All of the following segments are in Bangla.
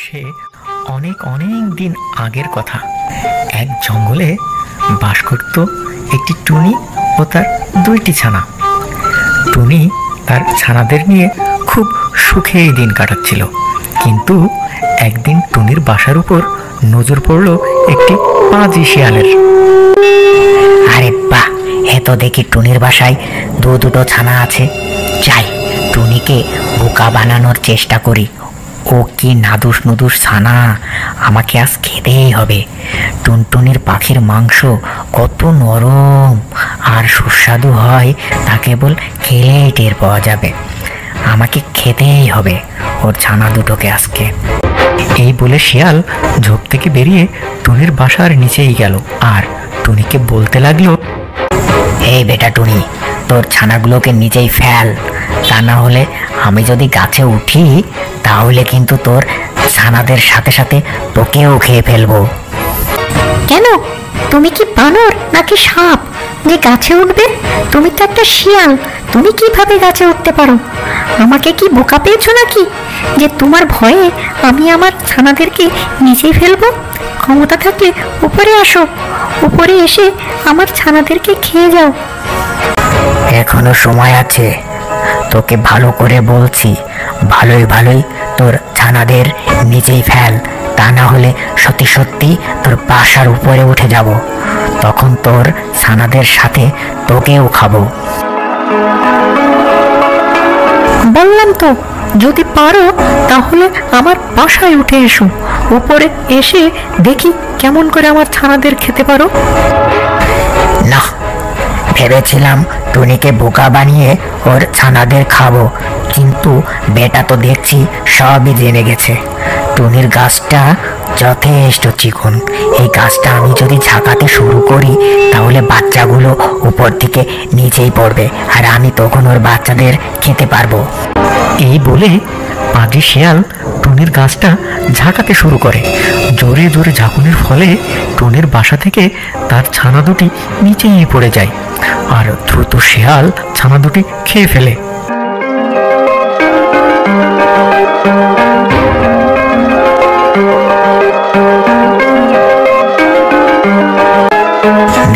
সে অনেক অনেক দিন আগের কথা। এক জঙ্গলে বাস করত একটি টুনি ও তার দুইটি ছানা। টুনি তার ছানাদের নিয়ে খুব সুখেই দিন কাটাচ্ছিল, কিন্তু একদিন টুনির বাসার উপর নজর পড়ল একটি পাজি শিয়ালের। আরে বাহ, এ তো দেখি টুনির বাসায় দুটো ছানা আছে। যাই, টুনিকে বোকা বানানোর চেষ্টা করি। ও কি নাদুস নুদুস ছানা, আমাকে আজ খেতেই হবে। টুনটুনির পাখির মাংস কত নরম আর সুস্বাদু হয়, তা কেবল খেলেই টের পাওয়া যাবে। আমাকে খেতেই হবে ওর ছানা দুটোকে আজকে। এই বলে শিয়াল ঝোপ থেকে বেরিয়ে টুনির বাসার নিচেই গেল আর টুনিকে বলতে লাগলো, এই বেটা টুনি, তোর ছানাগুলোকে নিচেই ফেল, তা না হলে আমি যদি গাছে উঠি তাহলে কিন্তু তোর ছানাদের সাথে সাথে তোকেও খেয়ে ফেলবো। কেন, তুমি কি বানর নাকি সাপ যে গাছে উঠবে? তুমি তো একটা শিয়াল, তুমি কিভাবে গাছে উঠতে পারো? আমাকে কি বোকা পেয়েছো নাকি যে তোমার ভয়ে আমি আমার ছানাদেরকে নিচে ফেলবো? ক্ষমতা থাকলে উপরে আসো, উপরে এসে আমার ছানাদেরকে খেয়ে যাও। এখনো সময় আছে, তোকে ভালো করে বলছি, ভালোই ভালোই তোর ছানাদের নিচেই ফেল, তা না হলে সত্যি সত্যি তোর বাসার উপরে উঠে যাব, তখন তোর ছানাদের সাথে তোকেও খাবো। বললাম তো, যদি পারো তাহলে আমার বাসায় উঠে এসো, উপরে এসে দেখি কেমন করে আমার ছানাদের খেতে পারো। না, ভেবেছিলাম টুনিকে বোকা বানিয়ে ওর ছানাদের খাবো, কিন্তু বেটা তো দেখছি সবই জেনে গেছে। টুনির গাছটা যথেষ্ট চিকন, এই গাছটা আমি যদি ঝাঁকাতে শুরু করি তাহলে বাচ্চাগুলো উপর থেকে নিচেই পড়বে আর আমি তখন ওর বাচ্চাদের খেতে পারবো। এই বলে পাজি শিয়াল টুনির গাছটা ঝাঁকাতে শুরু করে। জোরে জোরে ঝাঁকুনির ফলে টুনির বাসা থেকে তার ছানা দুটি নিচেই পড়ে যায় আর দ্রুত শিয়াল ছানা দুটি খেয়ে ফেলে।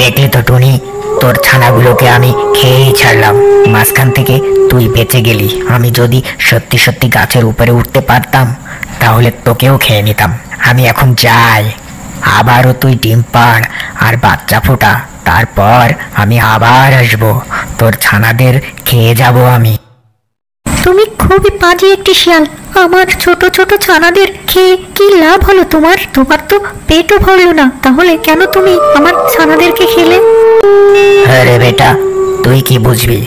দেখলি তো টুনি, তোর ছানাগুলোকে আমি খেয়েই ছাড়লাম, মাঝখান থেকে তুই বেঁচে গেলি। আমি যদি সত্যি সত্যি গাছের উপরে উঠতে পারতাম তাহলে তোকেও খেয়ে নিতাম। আমি এখন যাই, আবারও তুই ডিম পাড় আর বাচ্চা ফোটা, তারপর আমি আবার আসবো, তোর ছানাদের খেয়ে যাব আমি। তুমি খুবই বাজে একটি শিয়াল, আমার ছোট ছোট ছানাদের খেয়ে কি লাভ হলো তোমার? তোমার তো পেটও ভরলো না, তাহলে কেন তুমি আমার ছানাদেরকে খেলে? আরে বেটা, তুই কি বুঝবি?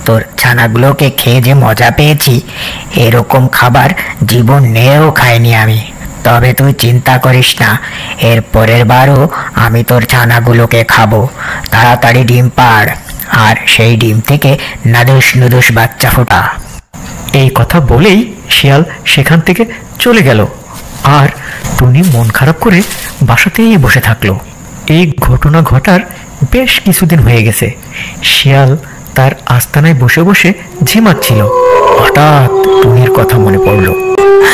তোর ছানাগুলোকে খেয়ে যে মজা পেয়েছি, এরকম খাবার জীবন নিয়েও খাইনি আমি। তবে তুই চিন্তা করিস না, এর পরের বারও আমি তোর ছানাগুলোকে খাবো। তাড়াতাড়ি ডিম পাড় আর সেই ডিম থেকে নাদুস নুদুস বাচ্চা ফোটা। এই কথা বলেই শিয়াল সেখান থেকে চলে গেল আর টুনি মন খারাপ করে বাসাতেই বসে থাকলো। এই ঘটনা ঘটার বেশ কিছুদিন হয়ে গেছে। শিয়াল তার আস্তানায় বসে বসে ঝিমাচ্ছিল। হঠাৎ টুনির কথা মনে পড়ল।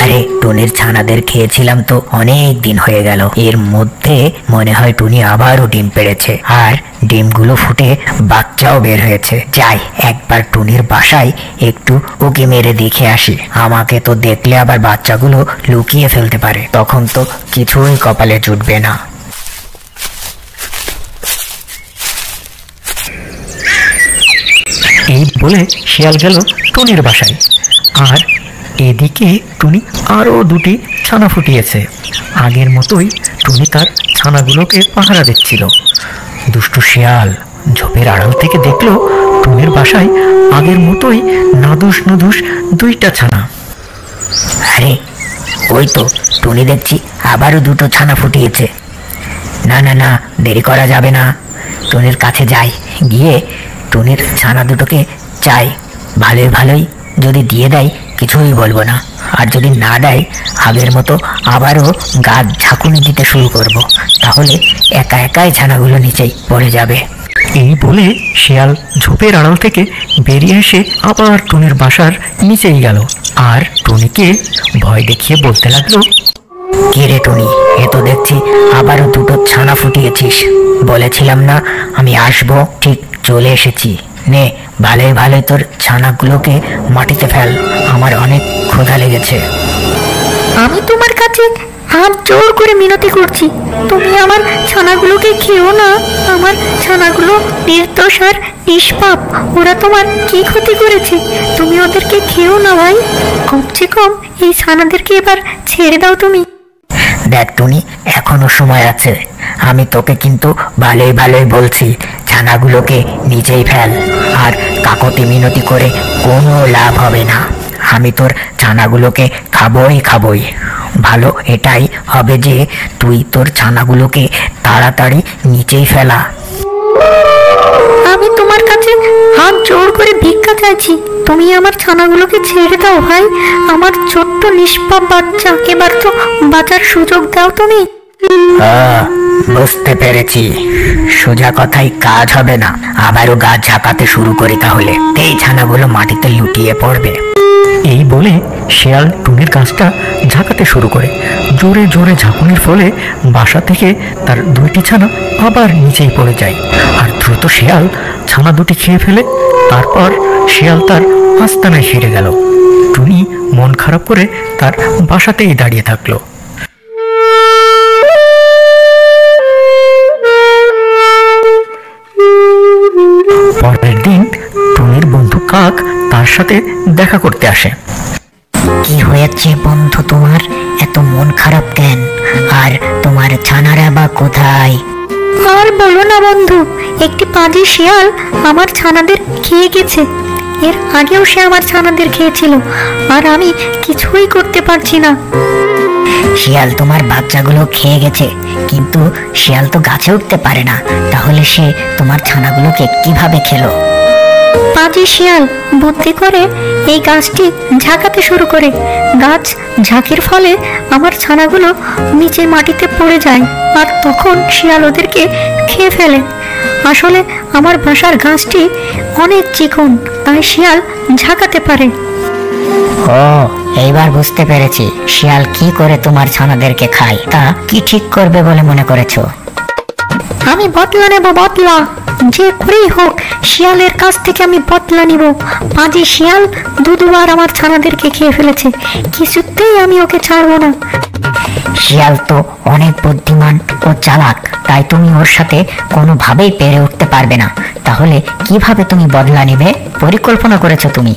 আরে, টুনির ছানাদের খেয়েছিলাম তো অনেক দিন হয়ে গেল, এর মধ্যে মনে হয় টুনি আবারও ডিম পেড়েছে আর ডিমগুলো ফুটে বাচ্চাও বের হয়েছে। যাই, একবার টুনির বাসায় একটু উকি মেরে দেখে আসি, আমাকে তো দেখলে আবার বাচ্চাগুলো লুকিয়ে ফেলতে পারে, তখন তো কিছুই কপালে জুটবে না। এই বলে শিয়াল গেল টুনির বাসায় আর এদিকে টুনি আরো দুটি ছানা ফুটিয়েছে। আগের মতোই টুনি তার ছানাগুলোকে পাহারা দিচ্ছিল। দুষ্টু শিয়াল ঝোপের আড়াল থেকে দেখলো টুনির বাসায় আগের মতোই নাদুস নুদুস দুইটা ছানা। আরে, ওই তো টুনি দেখছি আবারও দুটো ছানা ফুটিয়েছে। না না না, দেরি করা যাবে না, টুনির কাছে যাই, গিয়ে টুনির ছানা দুটোকে চাই। ভালোই ভালোই যদি দিয়ে দেয় কিছুই বলবো না, আর যদি না দেয় আগের মতো আবারও গাছ ঝাঁকুনি দিতে শুরু করব, তাহলে একা একাই ছানাগুলো নিচেই পড়ে যাবে। এই বলে শিয়াল ঝোপের আড়াল থেকে বেরিয়ে এসে আবার টুনির বাসার নিচেই গেল আর টুনিকে ভয় দেখিয়ে বলতে লাগলো, কি রে টুনি, এ তো দেখছি আবারও দুটো ছানা ফুটিয়েছিস। বলেছিলাম না আমি আসবো, ঠিক চলে এসেছি। নে, ভালোই ভালোই তোর ছানাগুলোকে মাটিতে ফেল, আমার অনেক ক্ষুধা লেগেছে। আমি তোমার কাছে হাত জোর করে মিনতি করছি, তুমি আমার ছানাগুলোকে খেও না। আমার ছানাগুলো নির্দোষ আর নিষ্পাপ, ওরা তোমার কি ক্ষতি করেছে? তুমি ওদেরকে খেও না ভাই, কমসে কম এই ছানাদেরকে এবার ছেড়ে দাও তুমি। দেখ টুনি, এখনো সময় আছে। আমি তোকে কিন্তু ভালোই ভালোই বলছি, ছানাগুলোকে নিজেই ফেল। আর কাকতি মিনতি করে কোনো লাভ হবে না, আমি তোর ছানাগুলোকে খাবই। ভালো এটাই হবে যে তুই তোর ছানাগুলোকে তাড়াতাড়ি নিচেই ফেলা। আমি তোমার কাছে হাত জোর করে ভিক্ষা চাইছি, তুমি আমার ছানাগুলোকে ছেড়ে দাও ভাই। আমার ছোট্ট নিষ্পাপ বাচ্চা, এবার তো বাঁচার সুযোগ দাও তুমি। বুঝতে পেরেছি, সোজা কথাই কাজ হবে না। আবারও গাছ ঝাঁকাতে শুরু করি তাহলে, এই ছানাগুলো মাটিতে লুটিয়ে পড়বে। এই বলে শেয়াল টুনির গাছটা ঝাঁকাতে শুরু করে। জোরে জোরে ঝাঁকুনির ফলে বাসা থেকে তার দুইটি ছানা আবার নিচেই পড়ে যায়। আর দ্রুত শেয়াল ছানা দুটি খেয়ে ফেলে। তারপর শেয়াল তার আস্তানায় ফিরে গেল। টুনি মন খারাপ করে তার বাসাতেই দাঁড়িয়ে থাকলো। পরের দিন টুনির বন্ধু কাক তার সাথে দেখা করতে আসে। কি হয়েছে বন্ধু তোমার, এত মন খারাপ কেন? আর তোমার ছানারা বা কোথায়? আর বলো না বন্ধু, একটি পাজি শিয়াল আমার ছানাদের খেয়ে গেছে। এর আগেও সে আমার ছানাদের খেয়েছিল, আর আমি কিছুই করতে পারছি না। শিয়াল তোমার বাচ্চাগুলো খেয়ে গেছে, কিন্তু শিয়াল তো গাছে উঠতে পারে না, তাহলে সে তোমার ছানাগুলোকে কিভাবে খেলো? পাজি শিয়াল বুদ্ধি করে এই গাছটি ঝাঁকাতে শুরু করে। গাছ ঝাঁকির ফলে আমার ছানাগুলো নিচে মাটিতে পড়ে যায়, আর তখন শিয়াল ওদেরকে খেয়ে ফেলে। আসলে আমার বাসার গাছটি অনেক চিকন, তাই শিয়াল ঝাঁকাতে পারে। ও, এইবার বুঝতে পেরেছি শিয়াল কি করে তোমার ছানাদেরকে খায়। তা কি ঠিক করবে বলে মনে করেছো? আমি বদলা নেব, বদলা যে করেই হোক শিয়ালের কাছ থেকে আমি বদলা নিব। পাজি শিয়াল দুবার আমার ছানাদেরকে খেয়ে ফেলেছে, কিছুতেই আমি ওকে ছাড়বো না। শিয়াল তো অনেক বুদ্ধিমান ও চালাক, তাই তুমি ওর সাথে কোনোভাবেই পেরে উঠতে পারবে না। তাহলে কিভাবে তুমি বদলা নিবে পরিকল্পনা করেছো তুমি?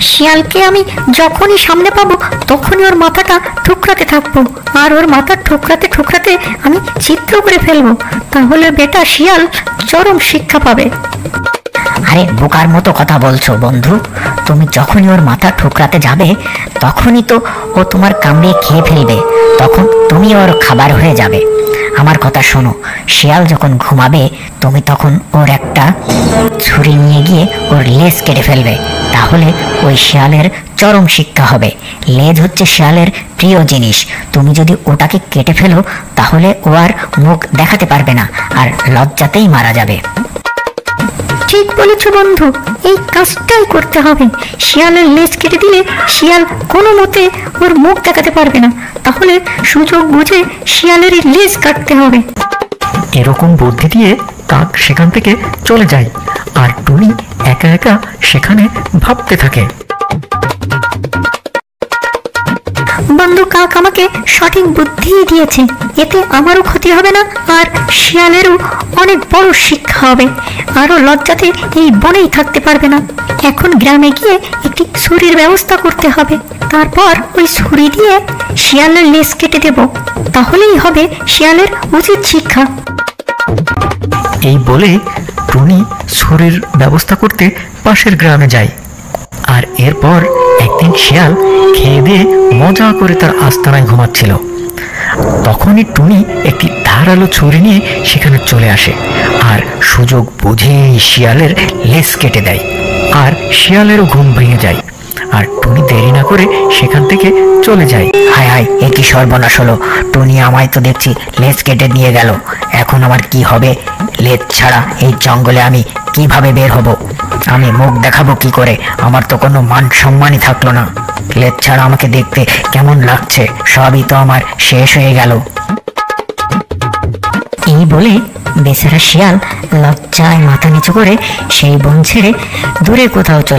শিয়ালকে আমি যখনই সামনে পাবো তখনই ওর মাথাটা ঠুকরাতে থাকবো, আর ওর মাথা ঠুকরাতে ঠুকরাতে আমি ছিদ্র করে ফেলবো। তাহলে বেটা শিয়াল চরম শিক্ষা পাবে। আরে বোকার মতো কথা বলছো বন্ধু, তুমি যখনই ওর মাথা ঠুকরাতে যাবে তখনই তো ও তোমার কামড়িয়ে খেয়ে ফেলবে, তখন তুমি ওর খাবার হয়ে যাবে। আমার কথা শোনো, শিয়াল যখন ঘুমাবে তুমি তখন ওর একটা ছুরি নিয়ে গিয়ে ওর লেজ কেটে ফেলবে, তাহলে ওই শিয়ালের চরম শিক্ষা হবে। লেজ হচ্ছে শিয়ালের প্রিয় জিনিস, তুমি যদি ওটাকে কেটে ফেলো তাহলে ও আর মুখ দেখাতে পারবে না, আর লজ্জাতেই মারা যাবে। ঠিক বলেছ বন্ধু, এই কাজটাই করতে হবে। শিয়ালের লেজ কেটে দিলে শিয়াল কোনো মতে ওর মুখ দেখাতে পারবে না, তাহলে সুযোগ বুঝে শিয়ালের লেজ কাটতে হবে। এরকম বুদ্ধি দিয়ে কাক সেখান থেকে চলে যায়, আর টুনি একা একা সেখানে ভাবতে থাকে। বন্ধু কাক আমাকে সঠিক বুদ্ধি দিয়েছে, এতে আমারও ক্ষতি হবে না, আর শিয়ালেরও অনেক বড় শিক্ষা হবে। আরো লজ্জাতে এই বনেই থাকতে পারবে না। এখন গ্রামে গিয়ে একটি ছুরির ব্যবস্থা করতে হবে, তারপর ওই ছুরি দিয়ে শিয়ালের লেজ কেটে দেব, তাহলেই হবে শিয়ালের উচিত শিক্ষা। এই বলে টুনি ছুরির ব্যবস্থা করতে পাশের গ্রামে যায়। আর এরপর একদিন শিয়াল খেয়ে দিয়ে মজা করে তার আস্তানায় ঘুমাচ্ছিল। তখনই টুনি একটি ধারালো ছুরি নিয়ে সেখানে চলে আসে, আর সুযোগ বুঝেই শিয়ালের লেজ কেটে দেয়, আর শিয়ালেরও ঘুম ভেঙে যায়। আর টুনি দেরি না করে সেখান থেকে চলে যায়। হায় হায়, এ কি সর্বনাশ হলো! টুনি আমায় তো দেখছি লেজ কেটে নিয়ে গেল, এখন আমার কি হবে? লেজ ছাড়া এই জঙ্গলে আমি কিভাবে বের হব? আমি মুখ দেখাবো কি করে? আমার তো কোনো মান সম্মানই থাকলো না। লেজ ছাড়া আমাকে দেখতে কেমন লাগছে, সবই তো আমার শেষ হয়ে গেল। এই বলে বেচারা শিয়াল লজ্জায় মাথা নিচু করে সেই বন ছেড়ে দূরে কোথাও চলে